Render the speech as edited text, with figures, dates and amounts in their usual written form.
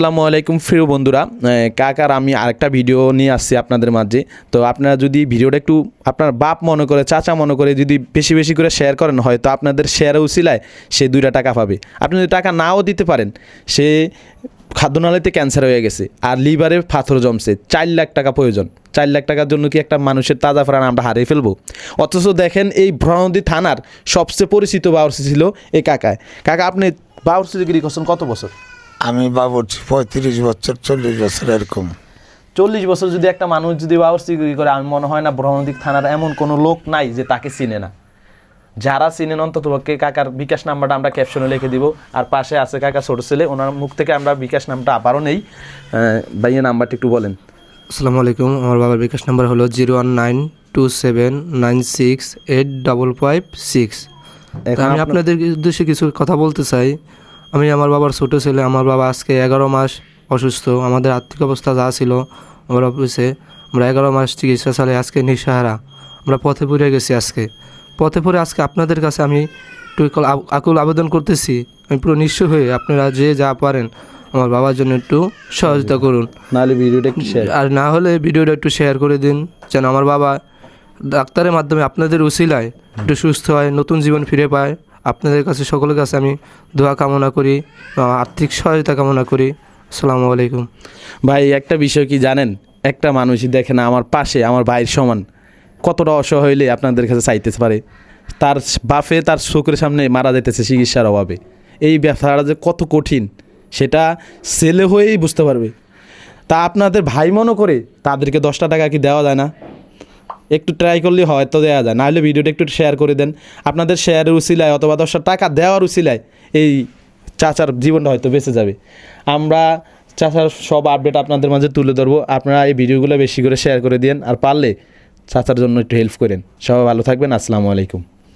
আসসালামু আলাইকুম প্রিয় বন্ধুরা, কাকার আমি আরেকটা ভিডিও নিয়ে আসছি আপনাদের মাঝে। তো আপনারা যদি ভিডিওটা একটু আপনার বাপ মনে করে, চাচা মনে করে যদি বেশি বেশি করে শেয়ার করেন, হয়তো আপনাদের শেয়ারে উছিলায় সে 2টা টাকা পাবে। আপনি যদি টাকা নাও দিতে পারেন, সে খাদ্যনালীতে ক্যান্সার হয়ে গেছে আর লিভারে পাথর জমছে, 4 লাখ টাকা প্রয়োজন। 4 লাখ টাকার জন্য কি একটা মানুষের তাজা প্রাণ আমরা হারিয়ে ফেলবো? অথচ দেখেন এই ব্রহ্মদী থানার সবচেয়ে পরিচিত বাউরসি ছিল এই কাকায়। কাকা, আপনি বাউরসিগিরি করছেন কত বছর? আমি বাবুর্চি 35 বছর 40 বছর এরকম। 40 বছর যদি একটা মানুষ যদি বাউরসিগিরি করে, আমি মনে হয় না ব্রহ্মদী থানার এমন কোনো লোক নাই যে তাকে চিনে না। যারা চিনেন অন্তত পক্ষে কাকার বিকাশ নাম্বারটা আমরা ক্যাপশনে লিখে দিব, আর পাশে আছে কাকা ছোট ছেলে, ওনার মুখ থেকে আমরা বিকাশ নামটা আবারও নেই। ভাইয়া নাম্বারটা একটু বলেন। আসসালামু আলাইকুম। আমার বাবার বিকাশ নাম্বার হলো 01927968556। আমি আপনাদের উদ্দেশ্যে কিছু কথা বলতে চাই। আমি আমার বাবার ছোটো ছেলে। আমার বাবা আজকে 11 মাস অসুস্থ। আমাদের আর্থিক অবস্থা যা ছিল আমার অফিসে, আমরা 11 মাস চিকিৎসা চালাই আজকে নিঃসাহারা। আমরা পথে পড়ে গেছি। পথে পড়ে আজকে আপনাদের কাছে আমি একটু আকুল আবেদন করতেছি, আমি পুরো নিঃস্ব হয়ে আপনারা যে যা পারেন আমার বাবার জন্য একটু সহযোগিতা করুন। নাহলে ভিডিওটা একটু শেয়ার, আর না হলে ভিডিওটা একটু শেয়ার করে দিন, যেন আমার বাবা ডাক্তারের মাধ্যমে আপনাদের উছিলায় একটু সুস্থ হয়, নতুন জীবন ফিরে পায়। আপনাদের কাছে সকলের কাছে আমি দোয়া কামনা করি, আর্থিক সহায়তা কামনা করি। আসসালামু আলাইকুম। ভাই একটা বিষয় কি জানেন, একটা মানুষই দেখে না আমার পাশে আমার ভাইয়ের সমান, কতটা অসহায় হইলে আপনাদের কাছে চাইতে পারে। তার বাপে তার চোখের সামনে মারা যেতেছে চিকিৎসার অভাবে। এই ব্যথাটা যে কত কঠিন সেটা ছেলে হয়েই বুঝতে পারবে। তা আপনাদের ভাই মনে করে তাদেরকে 10টা টাকা কি দেওয়া যায় না? একটু ট্রাই করলে হয়তো দেওয়া যায়, নাহলে ভিডিওটা একটু শেয়ার করে দেন। আপনাদের শেয়ারের উছিলায় অথবা 10টা টাকা দেওয়ার উছিলায় এই চাচার জীবনটা হয়তো বেঁচে যাবে। আমরা চাচার সব আপডেট আপনাদের মাঝে তুলে ধরবো। আপনারা এই ভিডিওগুলো বেশি করে শেয়ার করে দিন, আর পারলে চাচার জন্য একটু হেল্প করেন। সবাই ভালো থাকবেন। আসসালামু আলাইকুম।